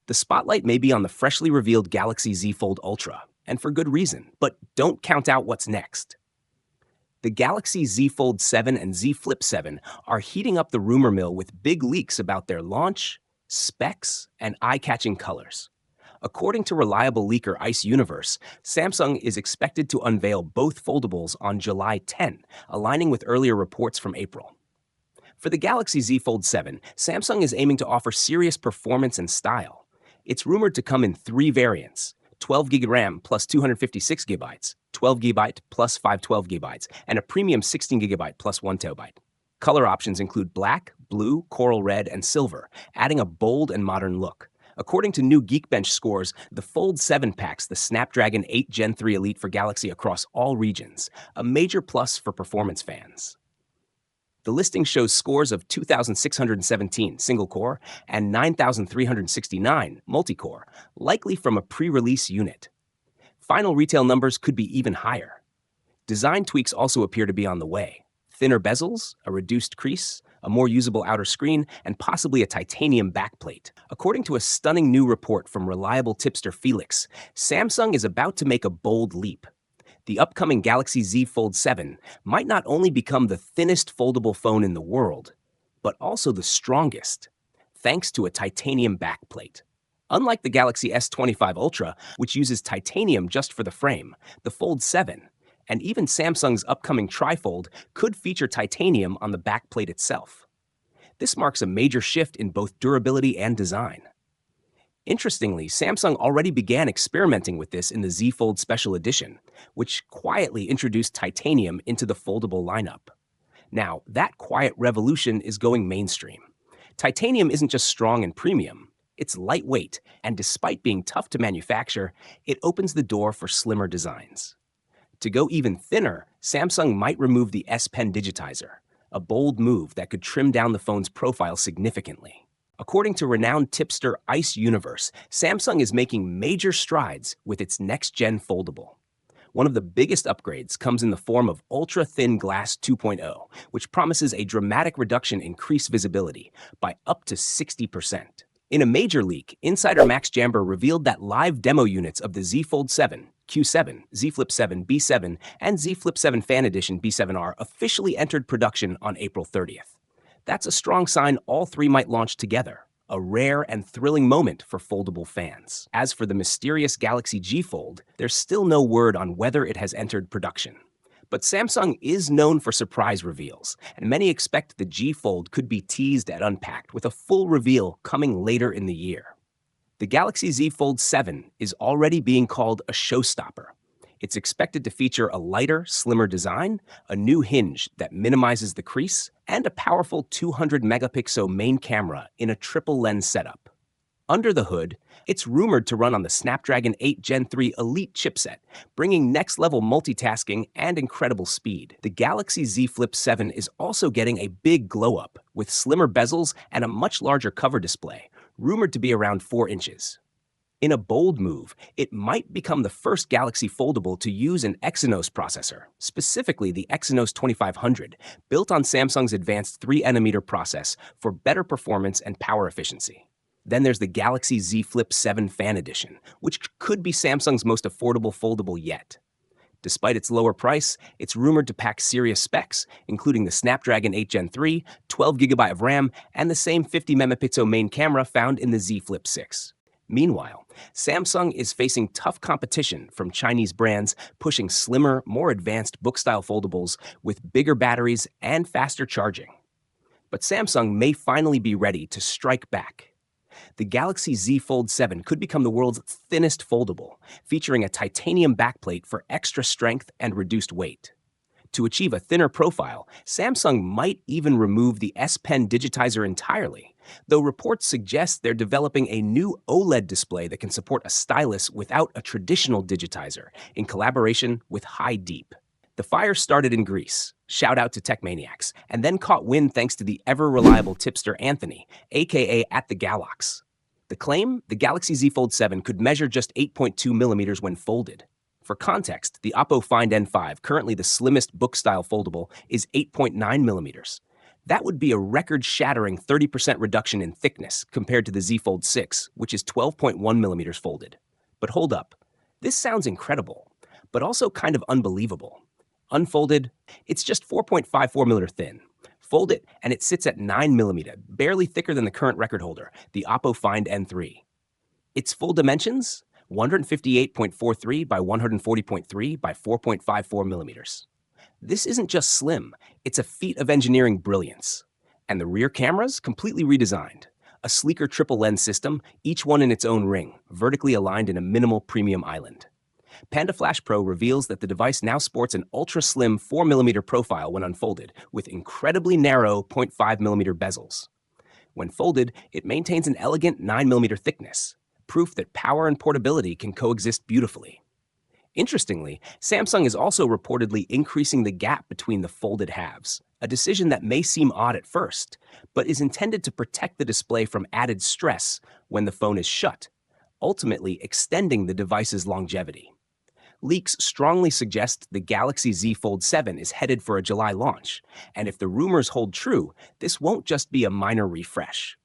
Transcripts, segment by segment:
The spotlight may be on the freshly revealed Galaxy Z Fold Ultra, and for good reason, but don't count out what's next. The Galaxy Z Fold 7 and Z Flip 7 are heating up the rumor mill with big leaks about their launch, specs, and eye-catching colors. According to reliable leaker Ice Universe, Samsung is expected to unveil both foldables on July 10, aligning with earlier reports from April. For the Galaxy Z Fold 7, Samsung is aiming to offer serious performance and style. It's rumored to come in three variants: 12GB RAM plus 256GB, 12GB plus 512GB, and a premium 16GB plus 1TB. Color options include black, blue, coral red, and silver, adding a bold and modern look. According to new Geekbench scores, the Fold 7 packs the Snapdragon 8 Gen 3 Elite for Galaxy across all regions, a major plus for performance fans. The listing shows scores of 2,617 single-core and 9,369 multi-core, likely from a pre-release unit. Final retail numbers could be even higher. Design tweaks also appear to be on the way: thinner bezels, a reduced crease, a more usable outer screen, and possibly a titanium backplate. According to a stunning new report from reliable tipster Felix, Samsung is about to make a bold leap. The upcoming Galaxy Z Fold 7 might not only become the thinnest foldable phone in the world, but also the strongest, thanks to a titanium backplate. Unlike the Galaxy S25 Ultra, which uses titanium just for the frame, the Fold 7, and even Samsung's upcoming Trifold, could feature titanium on the backplate itself. This marks a major shift in both durability and design. Interestingly, Samsung already began experimenting with this in the Z Fold Special Edition, which quietly introduced titanium into the foldable lineup. Now, that quiet revolution is going mainstream. Titanium isn't just strong and premium, it's lightweight, and despite being tough to manufacture, it opens the door for slimmer designs. To go even thinner, Samsung might remove the S Pen digitizer, a bold move that could trim down the phone's profile significantly. According to renowned tipster Ice Universe, Samsung is making major strides with its next-gen foldable. One of the biggest upgrades comes in the form of ultra-thin glass 2.0, which promises a dramatic reduction in crease visibility by up to 60%. In a major leak, insider Max Jamber revealed that live demo units of the Z Fold 7, Q7, Z Flip 7 B7, and Z Flip 7 Fan Edition B7R officially entered production on April 30th. That's a strong sign all three might launch together, a rare and thrilling moment for foldable fans. As for the mysterious Galaxy G Fold, there's still no word on whether it has entered production. But Samsung is known for surprise reveals, and many expect the G Fold could be teased at Unpacked, with a full reveal coming later in the year. The Galaxy Z Fold 7 is already being called a showstopper. It's expected to feature a lighter, slimmer design, a new hinge that minimizes the crease, and a powerful 200-megapixel main camera in a triple lens setup. Under the hood, it's rumored to run on the Snapdragon 8 Gen 3 Elite chipset, bringing next-level multitasking and incredible speed. The Galaxy Z Flip 7 is also getting a big glow-up, with slimmer bezels and a much larger cover display, rumored to be around 4 inches. In a bold move, it might become the first Galaxy foldable to use an Exynos processor, specifically the Exynos 2500, built on Samsung's advanced 3nm process for better performance and power efficiency. Then there's the Galaxy Z Flip 7 Fan Edition, which could be Samsung's most affordable foldable yet. Despite its lower price, it's rumored to pack serious specs, including the Snapdragon 8 Gen 3, 12GB of RAM, and the same 50-megapixel main camera found in the Z Flip 6. Meanwhile, Samsung is facing tough competition from Chinese brands pushing slimmer, more advanced book-style foldables with bigger batteries and faster charging. But Samsung may finally be ready to strike back. The Galaxy Z Fold 7 could become the world's thinnest foldable, featuring a titanium backplate for extra strength and reduced weight. To achieve a thinner profile, Samsung might even remove the S Pen digitizer entirely, though reports suggest they're developing a new OLED display that can support a stylus without a traditional digitizer, in collaboration with HiDeep. The fire started in Greece, shout out to Techmaniacs, and then caught wind thanks to the ever-reliable tipster Anthony, aka @TheGalax. The claim, the Galaxy Z Fold 7 could measure just 8.2mm when folded. For context, the Oppo Find N5, currently the slimmest book-style foldable, is 8.9mm. That would be a record-shattering 30% reduction in thickness compared to the Z Fold 6, which is 12.1 millimeters folded. But hold up. This sounds incredible, but also kind of unbelievable. Unfolded, it's just 4.54 millimeter thin. Fold it, and it sits at 9 millimeter, barely thicker than the current record holder, the Oppo Find N3. Its full dimensions? 158.43 by 140.3 by 4.54 millimeters. This isn't just slim, it's a feat of engineering brilliance. And the rear cameras? Completely redesigned. A sleeker triple lens system, each one in its own ring, vertically aligned in a minimal premium island. Panda Flash Pro reveals that the device now sports an ultra-slim 4mm profile when unfolded, with incredibly narrow 0.5mm bezels. When folded, it maintains an elegant 9mm thickness, proof that power and portability can coexist beautifully. Interestingly, Samsung is also reportedly increasing the gap between the folded halves, a decision that may seem odd at first, but is intended to protect the display from added stress when the phone is shut, ultimately extending the device's longevity. Leaks strongly suggest the Galaxy Z Fold 7 is headed for a July launch, and if the rumors hold true, this won't just be a minor refresh.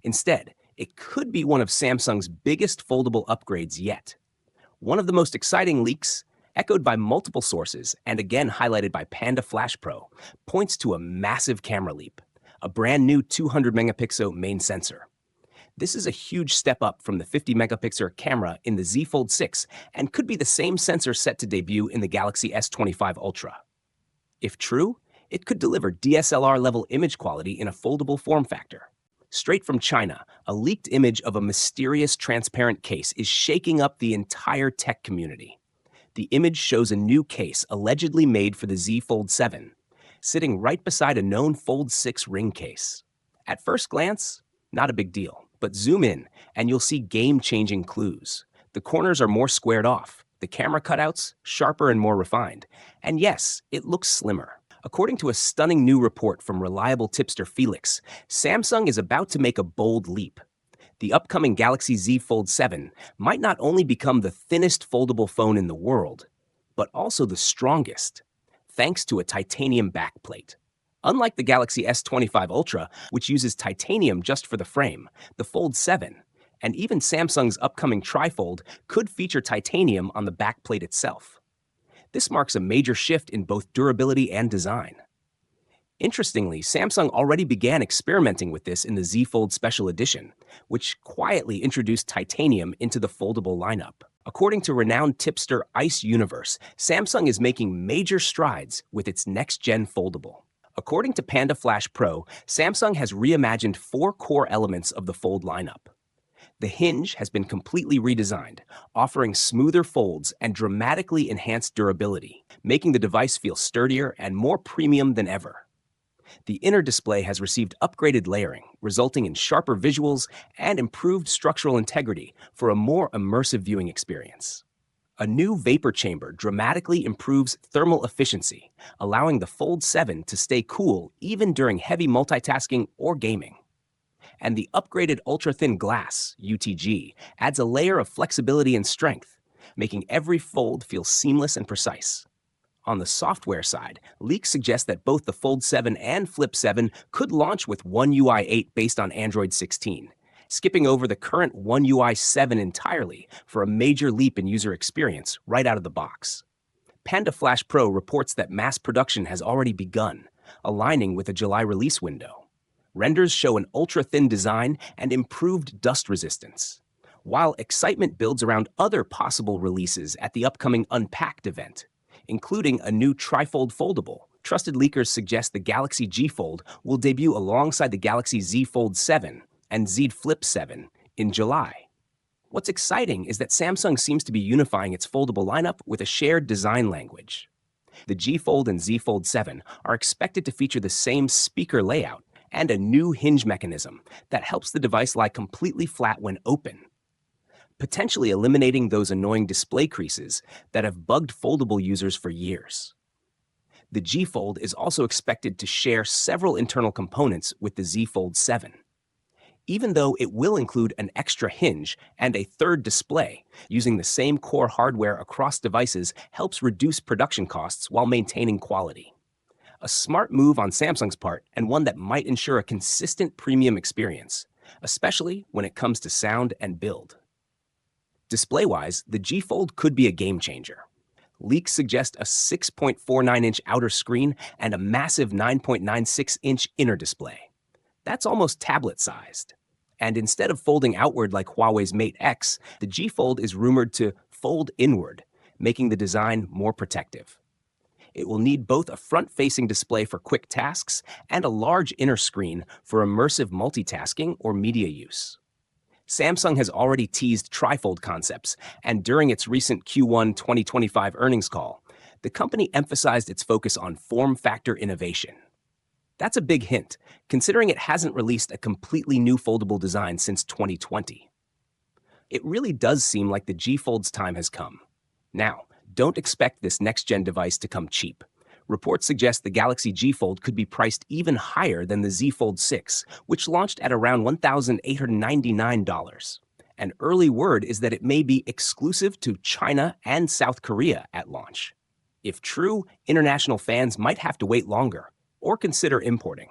Instead, it could be one of Samsung's biggest foldable upgrades yet. One of the most exciting leaks, echoed by multiple sources and again highlighted by Panda Flash Pro, points to a massive camera leap, a brand new 200-megapixel main sensor. This is a huge step up from the 50-megapixel camera in the Z Fold 6 and could be the same sensor set to debut in the Galaxy S25 Ultra. If true, it could deliver DSLR-level image quality in a foldable form factor. Straight from China, a leaked image of a mysterious transparent case is shaking up the entire tech community. The image shows a new case allegedly made for the Z Fold 7, sitting right beside a known Fold 6 ring case. At first glance, not a big deal. But zoom in, and you'll see game-changing clues. The corners are more squared off, the camera cutouts sharper and more refined. And yes, it looks slimmer. According to a stunning new report from reliable tipster Felix, Samsung is about to make a bold leap. The upcoming Galaxy Z Fold 7 might not only become the thinnest foldable phone in the world, but also the strongest, thanks to a titanium backplate. Unlike the Galaxy S25 Ultra, which uses titanium just for the frame, the Fold 7, and even Samsung's upcoming Trifold, could feature titanium on the backplate itself. This marks a major shift in both durability and design. Interestingly, Samsung already began experimenting with this in the Z Fold Special Edition, which quietly introduced titanium into the foldable lineup. According to renowned tipster Ice Universe, Samsung is making major strides with its next-gen foldable. According to Panda Flash Pro, Samsung has reimagined 4 core elements of the Fold lineup. The hinge has been completely redesigned, offering smoother folds and dramatically enhanced durability, making the device feel sturdier and more premium than ever. The inner display has received upgraded layering, resulting in sharper visuals and improved structural integrity for a more immersive viewing experience. A new vapor chamber dramatically improves thermal efficiency, allowing the Fold 7 to stay cool even during heavy multitasking or gaming. And the upgraded ultra-thin glass, UTG, adds a layer of flexibility and strength, making every fold feel seamless and precise. On the software side, leaks suggest that both the Fold 7 and Flip 7 could launch with One UI 8 based on Android 16, skipping over the current One UI 7 entirely for a major leap in user experience right out of the box. Panda Flash Pro reports that mass production has already begun, aligning with a July release window. Renders show an ultra-thin design and improved dust resistance, while excitement builds around other possible releases at the upcoming Unpacked event, including a new Trifold foldable. Trusted leakers suggest the Galaxy G Fold will debut alongside the Galaxy Z Fold 7 and Z Flip 7 in July. What's exciting is that Samsung seems to be unifying its foldable lineup with a shared design language. The G Fold and Z Fold 7 are expected to feature the same speaker layout and a new hinge mechanism that helps the device lie completely flat when open, potentially eliminating those annoying display creases that have bugged foldable users for years. The G Fold is also expected to share several internal components with the Z Fold 7. Even though it will include an extra hinge and a third display, using the same core hardware across devices helps reduce production costs while maintaining quality. a smart move on Samsung's part and one that might ensure a consistent premium experience, especially when it comes to sound and build. Display-wise, the G Fold could be a game changer. Leaks suggest a 6.49-inch outer screen and a massive 9.96-inch inner display. That's almost tablet-sized. And instead of folding outward like Huawei's Mate X, the G Fold is rumored to fold inward, making the design more protective. It will need both a front-facing display for quick tasks and a large inner screen for immersive multitasking or media use. Samsung has already teased trifold concepts, and during its recent Q1 2025 earnings call, the company emphasized its focus on form factor innovation. That's a big hint, considering it hasn't released a completely new foldable design since 2020. It really does seem like the G Fold's time has come. Now, don't expect this next-gen device to come cheap. Reports suggest the Galaxy G Fold could be priced even higher than the Z Fold 6, which launched at around $1,899. An early word is that it may be exclusive to China and South Korea at launch. If true, international fans might have to wait longer or consider importing.